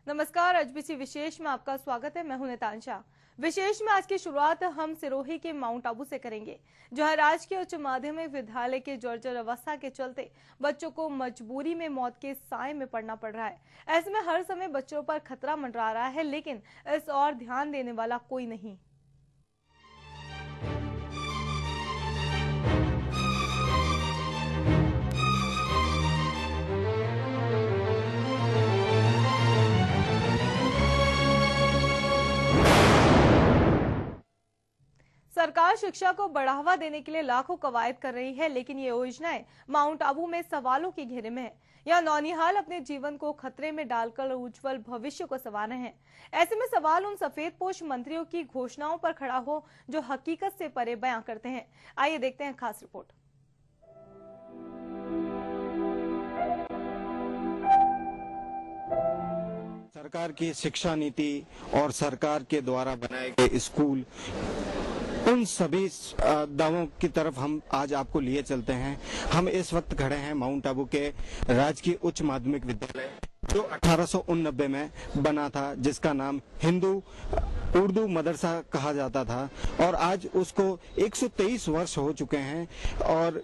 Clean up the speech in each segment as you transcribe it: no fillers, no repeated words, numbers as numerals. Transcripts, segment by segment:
नमस्कार, एचबीसी विशेष में आपका स्वागत है। मैं हूं नितांशा। विशेष में आज की शुरुआत हम सिरोही के माउंट आबू से करेंगे, जहां राजकीय उच्च माध्यमिक विद्यालय के जर्जर अवस्था के चलते बच्चों को मजबूरी में मौत के साए में पड़ना पड़ रहा है। ऐसे में हर समय बच्चों पर खतरा मंडरा रहा है, लेकिन इस ओर ध्यान देने वाला कोई नहीं। सरकार शिक्षा को बढ़ावा देने के लिए लाखों कवायद कर रही है, लेकिन ये योजनाएं माउंट आबू में सवालों के घेरे में है। यह नौनिहाल अपने जीवन को खतरे में डालकर उज्जवल भविष्य को संवार रहे हैं। ऐसे में सवाल उन सफेदपोश मंत्रियों की घोषणाओं पर खड़ा हो जो हकीकत से परे बयां करते हैं। आइए देखते हैं खास रिपोर्ट। सरकार की शिक्षा नीति और सरकार के द्वारा बनाए गए स्कूल, उन सभी दावों की तरफ हम आज आपको लिए चलते हैं। हम इस वक्त खड़े हैं माउंट आबू के राजकीय उच्च माध्यमिक विद्यालय, जो 1889 में बना था, जिसका नाम हिंदू उर्दू मदरसा कहा जाता था। और आज उसको 123 वर्ष हो चुके हैं और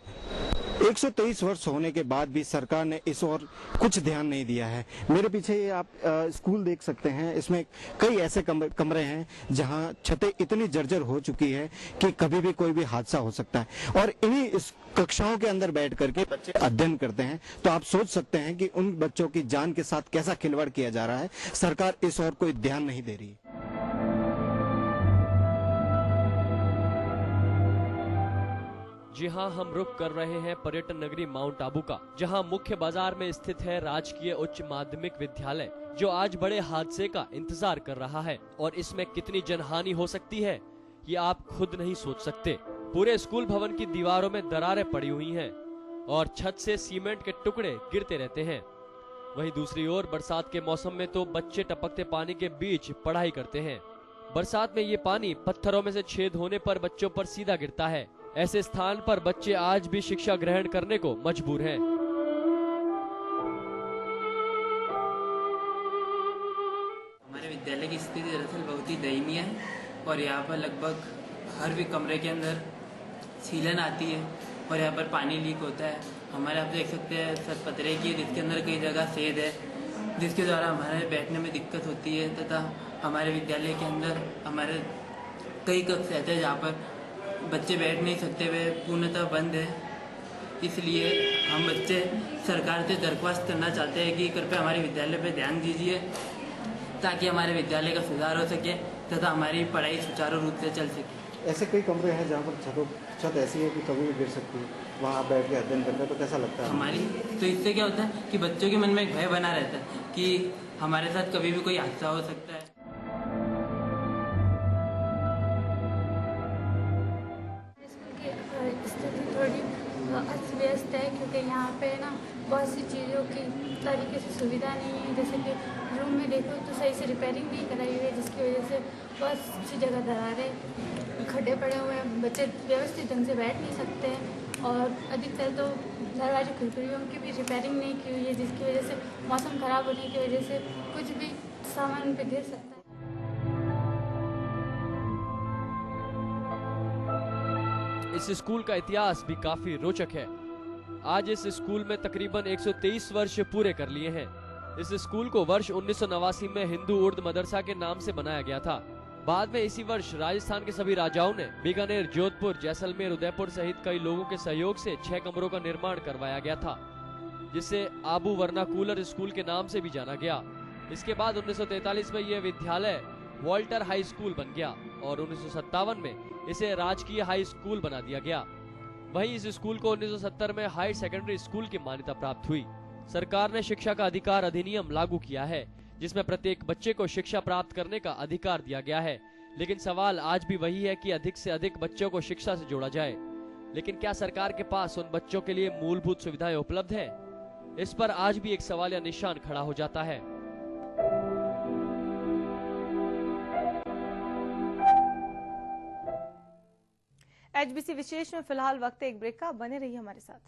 123 वर्ष होने के बाद भी सरकार ने इस ओर कुछ ध्यान नहीं दिया है। मेरे पीछे ये आप स्कूल देख सकते हैं। इसमें कई ऐसे कमरे हैं जहां छतें इतनी जर्जर हो चुकी है कि कभी भी कोई भी हादसा हो सकता है। और इन्हीं इस कक्षाओं के अंदर बैठ करके बच्चे अध्ययन करते हैं। तो आप सोच सकते हैं कि उन बच्चों की जान के साथ कैसा खिलवाड़ किया जा रहा है। सरकार इस ओर कोई ध्यान नहीं दे रही। जी हां, हम रुक कर रहे हैं पर्यटन नगरी माउंट आबू का, जहां मुख्य बाजार में स्थित है राजकीय उच्च माध्यमिक विद्यालय, जो आज बड़े हादसे का इंतजार कर रहा है। और इसमें कितनी जनहानि हो सकती है, ये आप खुद नहीं सोच सकते। पूरे स्कूल भवन की दीवारों में दरारें पड़ी हुई हैं और छत से सीमेंट के टुकड़े गिरते रहते हैं। वहीं दूसरी ओर बरसात के मौसम में तो बच्चे टपकते पानी के बीच पढ़ाई करते हैं। बरसात में ये पानी पत्थरों में से छेद होने पर बच्चों पर सीधा गिरता है। ऐसे स्थान पर बच्चे आज भी शिक्षा ग्रहण करने को मजबूर हैं। हमारे विद्यालय की स्थिति दरअसल बहुत ही दयनीय है और यहाँ पर लगभग हर भी कमरे के अंदर सीलन आती है और यहाँ पर पानी लीक होता है। हमारे आप देख सकते हैं सर पतरे की, जिसके अंदर कई जगह छेद है, जिसके द्वारा हमारे बैठने में दिक्कत होती है। तथा हमारे विद्यालय के अंदर हमारे कई कक्ष ऐसे हैं जहाँ पर बच्चे बैठ नहीं सकते, वे पूर्णतः बंद है। इसलिए हम बच्चे सरकार से दरख्वास्त करना चाहते हैं कि कृपया हमारे विद्यालय पर ध्यान दीजिए, ताकि हमारे विद्यालय का सुधार हो सके तथा हमारी पढ़ाई सुचारू रूप से चल सके। ऐसे कई कमरे हैं जहाँ पर छत ऐसी है कि कभी भी गिर सकती है, वहाँ आप बैठ के अध्ययन करते हैं तो कैसा लगता है हमारी? तो इससे क्या होता है कि बच्चों के मन में एक भय बना रहता है कि हमारे साथ कभी भी कोई हादसा हो सकता है। स्थिति थोड़ी अस्त व्यस्त है, क्योंकि यहाँ पे ना बहुत सी चीज़ों की तरीके से सुविधा नहीं है। जैसे कि रूम में देखो तो सही से रिपेयरिंग नहीं कराई हुई है, जिसकी वजह से बहुत सी जगह दरारें खड्डे पड़े हुए हैं, बच्चे व्यवस्थित ढंग से बैठ नहीं सकते हैं। और अधिकतर तो दरवाजे खिड़कियों की भी रिपेयरिंग नहीं की हुई है, जिसकी वजह से मौसम ख़राब होने की वजह से कुछ भी सामान पे गिर सकता है। इस स्कूल का इतिहास भी काफी रोचक है। आज इस स्कूल में तकरीबन 123 वर्ष पूरे कर लिए हैं। इस स्कूल को वर्ष 1989 में हिंदू उर्दू मदरसा के नाम से बनाया गया था। बाद में इसी वर्ष राजस्थान के सभी राजाओं ने बीकानेर, जोधपुर, जैसलमेर, उदयपुर सहित कई लोगों के सहयोग से 6 कमरों का निर्माण करवाया गया था, जिसे आबू वर्नाकुलर स्कूल के नाम से भी जाना गया। इसके बाद 1943 में यह विद्यालय वॉल्टर हाई स्कूल बन गया और 1957 में इसे राजकीय हाई स्कूल बना दिया गया। वहीं इस स्कूल को 1970 में हाई सेकेंडरी स्कूल की मान्यता प्राप्त हुई। सरकार ने शिक्षा का अधिकार अधिनियम लागू किया है, जिसमें प्रत्येक बच्चे को शिक्षा प्राप्त करने का अधिकार दिया गया है। लेकिन सवाल आज भी वही है कि अधिक से अधिक बच्चों को शिक्षा से जोड़ा जाए। लेकिन क्या सरकार के पास उन बच्चों के लिए मूलभूत सुविधाएं उपलब्ध है? इस पर आज भी एक सवालिया निशान खड़ा हो जाता है। एचबीसी विशेष में फिलहाल वक्त एक ब्रेक का, बने रहिए हमारे साथ।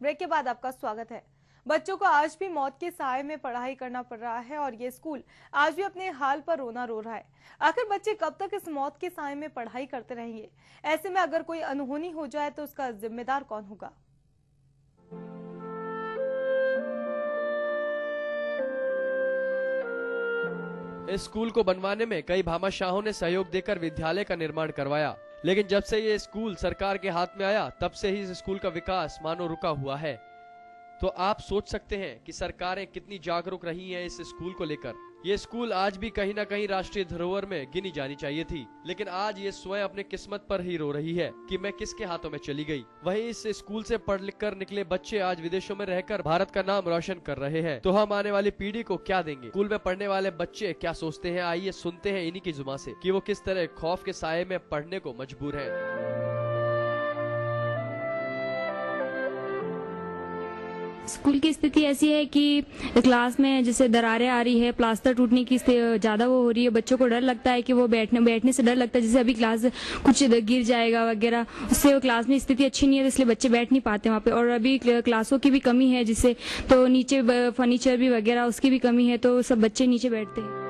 ब्रेक के बाद आपका स्वागत है। बच्चों को आज भी मौत के साए में पढ़ाई करना पड़ रहा है और ये स्कूल आज भी अपने हाल पर रोना रो रहा है। आखिर बच्चे कब तक इस मौत के साए में पढ़ाई करते रहेंगे? ऐसे में अगर कोई अनहोनी हो जाए तो उसका जिम्मेदार कौन होगा? इस स्कूल को बनवाने में कई भामाशाहों ने सहयोग देकर विद्यालय का निर्माण करवाया, लेकिन जब से ये स्कूल सरकार के हाथ में आया तब से ही इस स्कूल का विकास मानो रुका हुआ है। तो आप सोच सकते हैं कि सरकारें कितनी जागरूक रही हैं इस स्कूल को लेकर। ये स्कूल आज भी कहीं ना कहीं राष्ट्रीय धरोहर में गिनी जानी चाहिए थी, लेकिन आज ये स्वयं अपने किस्मत पर ही रो रही है कि मैं किसके हाथों में चली गई। वहीं इस स्कूल से पढ़ लिख कर निकले बच्चे आज विदेशों में रहकर भारत का नाम रोशन कर रहे हैं। तो हम आने वाली पीढ़ी को क्या देंगे? स्कूल में पढ़ने वाले बच्चे क्या सोचते हैं? आइए सुनते हैं इन्हीं की जुबान से कि वो किस तरह खौफ के साये में पढ़ने को मजबूर है। स्कूल की स्थिति ऐसी है कि क्लास में जैसे दरारें आ रही है, प्लास्टर टूटने की ज़्यादा वो हो रही है। बच्चों को डर लगता है कि वो बैठने से डर लगता है, जैसे अभी क्लास कुछ गिर जाएगा वगैरह, उससे क्लास में स्थिति अच्छी नहीं है, इसलिए बच्चे बैठ नहीं पाते वहाँ पे। और अभी क्लासों की भी कमी है, जिससे तो नीचे फर्नीचर भी वगैरह उसकी भी कमी है, तो सब बच्चे नीचे बैठते हैं।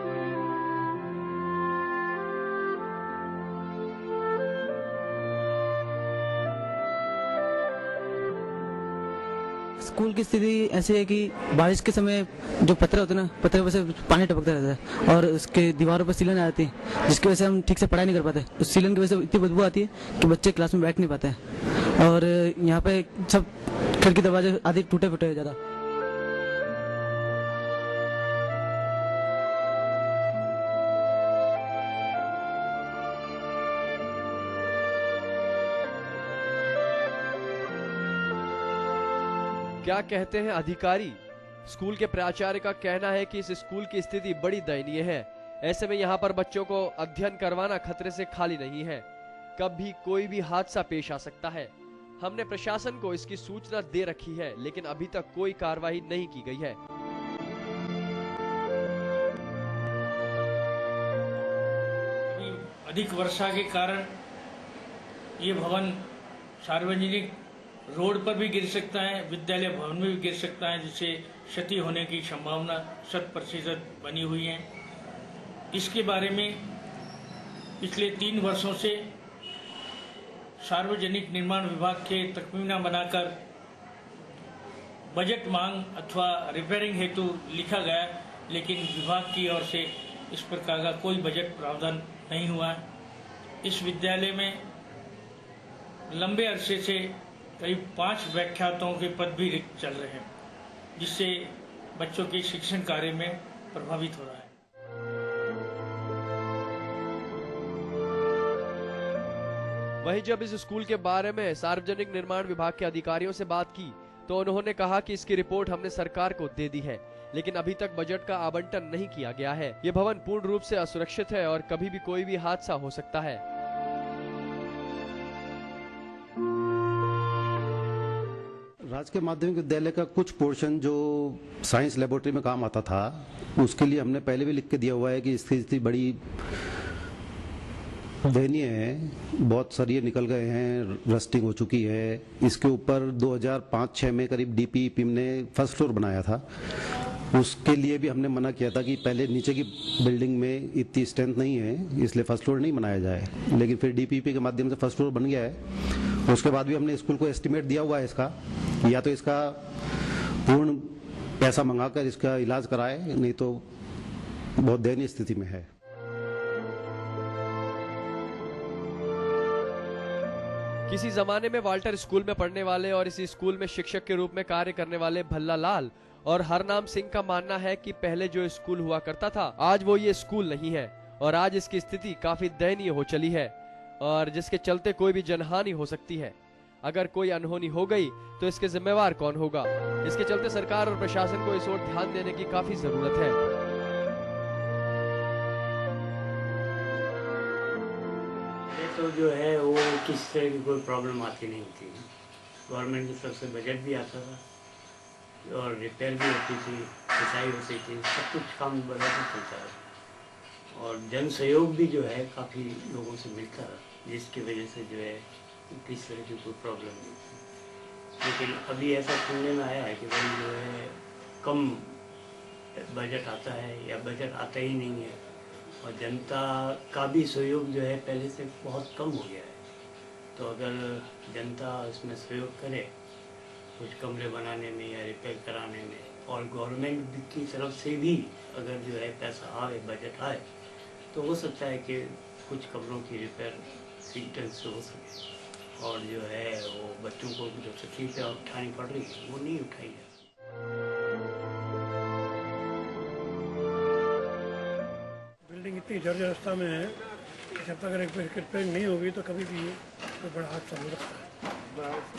स्कूल की स्थिति ऐसी है कि बारिश के समय जो पत्थर होते हैं ना, पत्थर से पानी टपकता रहता है और उसके दीवारों पर सीलन आ जाती है, जिसकी वजह से हम ठीक से पढ़ाई नहीं कर पाते। उस सीलन की वजह से इतनी बदबू आती है कि बच्चे क्लास में बैठ नहीं पाते हैं। और यहाँ पे सब खिड़की दरवाजे आदि टूटे फूटे हैं ज़्यादा। क्या कहते हैं अधिकारी? स्कूल के प्राचार्य का कहना है कि इस स्कूल की स्थिति बड़ी दयनीय है। ऐसे में यहाँ पर बच्चों को अध्ययन करवाना खतरे से खाली नहीं है। कभी कोई भी हादसा पेश आ सकता है। हमने प्रशासन को इसकी सूचना दे रखी है, लेकिन अभी तक कोई कार्रवाई नहीं की गई है। अधिक वर्षा के कारण ये भवन सार्वजनिक रोड पर भी गिर सकता है, विद्यालय भवन में भी गिर सकता है, जिससे क्षति होने की संभावना 100% बनी हुई है। इसके बारे में पिछले 3 वर्षों से सार्वजनिक निर्माण विभाग के तकमीना बनाकर बजट मांग अथवा रिपेयरिंग हेतु लिखा गया, लेकिन विभाग की ओर से इस प्रकार का कोई बजट प्रावधान नहीं हुआ है। इस विद्यालय में लंबे अरसे से करीब 5 व्याख्याताओं के पद भी रिक्त चल रहे हैं, जिससे बच्चों के शिक्षण कार्य में प्रभावित हो रहा है। वहीं जब इस स्कूल के बारे में सार्वजनिक निर्माण विभाग के अधिकारियों से बात की तो उन्होंने कहा कि इसकी रिपोर्ट हमने सरकार को दे दी है, लेकिन अभी तक बजट का आवंटन नहीं किया गया है। ये भवन पूर्ण रूप से असुरक्षित है और कभी भी कोई भी हादसा हो सकता है। राजकीय माध्यमिक विद्यालय का कुछ पोर्शन जो साइंस लेबोरेटरी में काम आता था, उसके लिए हमने पहले भी लिख के दिया हुआ है कि इसकी स्थिति बड़ी दयनीय है। बहुत सरिये निकल गए हैं, रस्टिंग हो चुकी है। इसके ऊपर 2005-06 में करीब डीपीईपी ने फर्स्ट फ्लोर बनाया था, उसके लिए भी हमने मना किया था कि पहले नीचे की बिल्डिंग में इतनी स्ट्रेंथ नहीं है, इसलिए फर्स्ट फ्लोर नहीं बनाया जाए। लेकिन फिर डीपीईपी के माध्यम से फर्स्ट फ्लोर बन गया है। उसके बाद भी हमने स्कूल को एस्टिमेट दिया हुआ है इसका, या तो इसका पूर्ण पैसा मंगाकर इसका इलाज कराए, नहीं तो बहुत दयनीय स्थिति में है। किसी जमाने में वाल्टर स्कूल में पढ़ने वाले और इसी स्कूल में शिक्षक के रूप में कार्य करने वाले भल्ला लाल और हरनाम सिंह का मानना है कि पहले जो स्कूल हुआ करता था आज वो ये स्कूल नहीं है और आज इसकी स्थिति काफी दयनीय हो चली है और जिसके चलते कोई भी जनहानि हो सकती है। अगर कोई अनहोनी हो गई तो इसके जिम्मेवार कौन होगा? इसके चलते सरकार और प्रशासन को इस ओर ध्यान देने की काफी जरूरत है। तो जो है वो किस तरह की कोई प्रॉब्लम आती नहीं थी। गवर्नमेंट की तरफ से बजट भी आता था और रिपेयर भी होती थी, सिंचाई होती थी, सब कुछ काम बराबर चलता है और जन सहयोग भी जो है काफ़ी लोगों से मिलता है, जिसकी वजह से जो है किस तरह की कोई प्रॉब्लम नहीं थी। लेकिन अभी ऐसा सुनने में आया है कि भाई जो है कम बजट आता है या बजट आता ही नहीं है, और जनता का भी सहयोग जो है पहले से बहुत कम हो गया है। तो अगर जनता इसमें सहयोग करे कुछ कमरे बनाने में या रिपेयर कराने में, और गवर्नमेंट की तरफ से भी अगर जो है पैसा आए, बजट आए, तो हो सकता है कि कुछ कमरों की रिपेयर ठीक ढंग से हो सके, और जो है वो बच्चों को जो तकलीफें उठानी पड़ रही है वो नहीं उठाई जाती। बिल्डिंग इतनी जर्जर अवस्था में है कि जब तक रिपेयरिंग नहीं होगी तो कभी भी कोई बड़ा हादसा हो सकता है।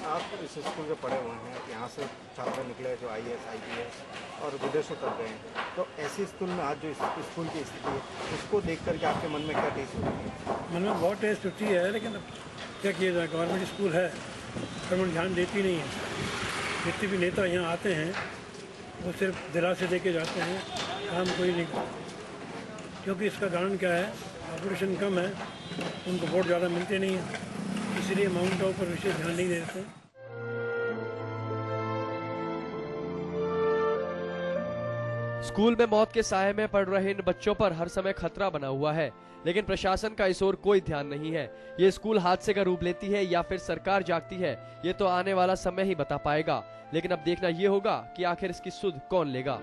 आप इस स्कूल में पढ़े हुए हैं, यहाँ से छात्र निकले जो IAS IPS और विदेशों तक गए, तो ऐसे स्कूल में आज जो स्कूल की स्थिति है उसको देख करके आपके मन में क्या टेस्ट होती है? मन में बहुत टेस्ट होती है, लेकिन अब क्या किया जाए, गवर्नमेंट स्कूल है, गवर्नमेंट ध्यान देती नहीं है। जितने भी नेता यहाँ आते हैं वो सिर्फ दिलासे दे के जाते हैं, काम कोई नहीं करता। क्योंकि इसका कारण क्या है, पॉपुलेशन कम है, उनको वोट ज़्यादा मिलते नहीं हैं, इसलिए माउंट आबू पर विशेष ध्यान नहीं देते। स्कूल में मौत के साए में पढ़ रहे इन बच्चों पर हर समय खतरा बना हुआ है, लेकिन प्रशासन का इस ओर कोई ध्यान नहीं है। ये स्कूल हादसे का रूप लेती है या फिर सरकार जागती है, ये तो आने वाला समय ही बता पाएगा। लेकिन अब देखना ये होगा कि आखिर इसकी सुध कौन लेगा।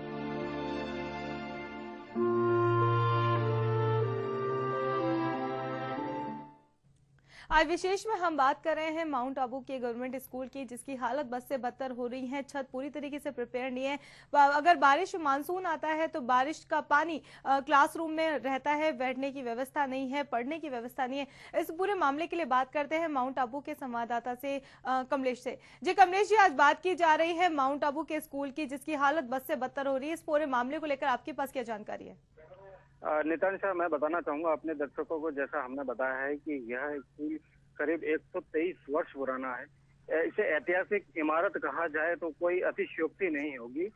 आज विशेष में हम बात कर रहे हैं माउंट आबू के गवर्नमेंट स्कूल की, जिसकी हालत बद से बदतर हो रही है। छत पूरी तरीके से प्रिपेयर नहीं है। अगर बारिश मानसून आता है तो बारिश का पानी क्लासरूम में रहता है, बैठने की व्यवस्था नहीं है, पढ़ने की व्यवस्था नहीं है। इस पूरे मामले के लिए बात करते हैं माउंट आबू के संवाददाता से, कमलेश से। जी कमलेश जी, आज बात की जा रही है माउंट आबू के स्कूल की, जिसकी हालत बद से बदतर हो रही है। इस पूरे मामले को लेकर आपके पास क्या जानकारी है? नितांशा, मैं बताना चाहूंगा अपने दर्शकों को, जैसा हमने बताया है कि यह स्कूल करीब 123 वर्ष पुराना है। इसे ऐतिहासिक इमारत कहा जाए तो कोई अतिशयोक्ति नहीं होगी।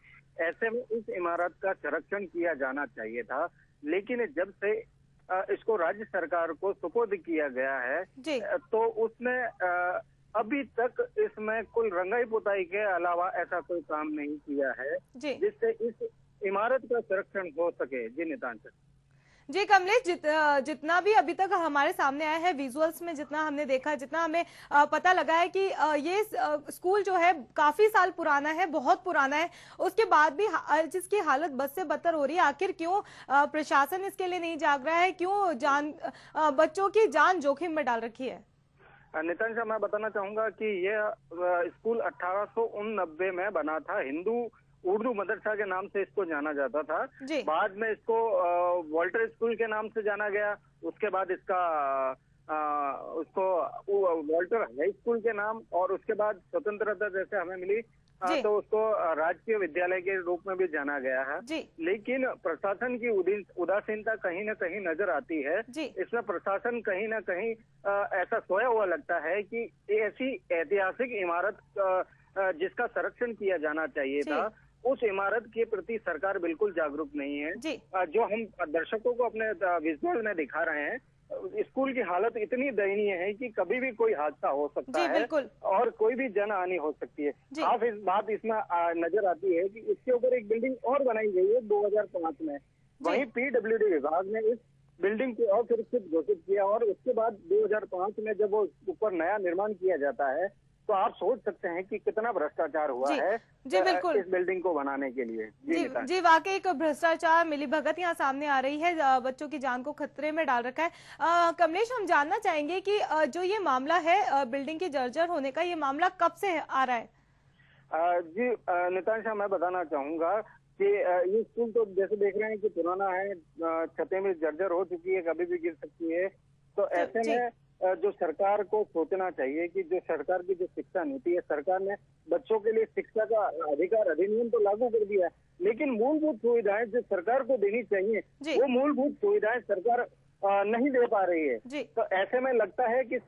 ऐसे में इस इमारत का संरक्षण किया जाना चाहिए था, लेकिन जब से इसको राज्य सरकार को सुपुर्द किया गया है तो उसने अभी तक इसमें कुल रंगाई पुताई के अलावा ऐसा कोई काम नहीं किया है जिससे इस इमारत का संरक्षण हो सके। जी नितांशा। जी कमलेश, जितना भी अभी तक हमारे सामने आया है विजुअल्स में, जितना हमने देखा, जितना हमें पता लगा है कि ये स्कूल जो है काफी साल पुराना है, बहुत पुराना है, उसके बाद भी जिसकी हालत बद से बदतर हो रही है। आखिर क्यों प्रशासन इसके लिए नहीं जाग रहा है? क्यों बच्चों की जान जोखिम में डाल रखी है? नितांशा, मैं बताना चाहूंगा कि यह स्कूल 1889 में बना था। हिंदू उर्दू मदरसा के नाम से इसको जाना जाता था। बाद में इसको वॉल्टर स्कूल के नाम से जाना गया। उसके बाद इसका उसको वॉल्टर हाई स्कूल के नाम, और उसके बाद स्वतंत्रता जैसे हमें मिली तो उसको राजकीय विद्यालय के रूप में भी जाना गया है। लेकिन प्रशासन की उदासीनता कहीं न कहीं नजर आती है। इसमें प्रशासन कहीं न कहीं ऐसा सोया हुआ लगता है कि ऐसी ऐतिहासिक इमारत जिसका संरक्षण किया जाना चाहिए था, उस इमारत के प्रति सरकार बिल्कुल जागरूक नहीं है। जो हम दर्शकों को अपने विजुअल में दिखा रहे हैं, स्कूल की हालत इतनी दयनीय है कि कभी भी कोई हादसा हो सकता है और कोई भी जन हानि हो सकती है। खास इस बात इसमें नजर आती है कि इसके ऊपर एक बिल्डिंग और बनाई गई है 2005 में। वहीं PWD विभाग ने इस बिल्डिंग को असुरक्षित घोषित किया, और उसके बाद 2005 में जब वो ऊपर नया निर्माण किया जाता है तो आप सोच सकते हैं कि कितना भ्रष्टाचार हुआ है इस बिल्डिंग को बनाने के लिए। जी वाकई एक भ्रष्टाचार, मिलीभगत यहाँ सामने आ रही है, बच्चों की जान को खतरे में डाल रखा है। कमलेश, हम जानना चाहेंगे कि जो ये मामला है बिल्डिंग के जर्जर होने का, ये मामला कब से आ रहा है? जी नितांशा, मैं बताना चाहूंगा कि ये स्कूल तो जैसे देख रहे हैं कि पुराना है, छतें भी जर्जर हो चुकी है, कभी भी गिर सकती है। तो ऐसे में जो सरकार को सोचना चाहिए कि जो सरकार की जो शिक्षा नीति है, सरकार ने बच्चों के लिए शिक्षा का अधिकार अधिनियम तो लागू कर दिया है, लेकिन मूलभूत सुविधाएं जो सरकार को देनी चाहिए वो मूलभूत सुविधाएं सरकार नहीं दे पा रही है। तो ऐसे में लगता है कि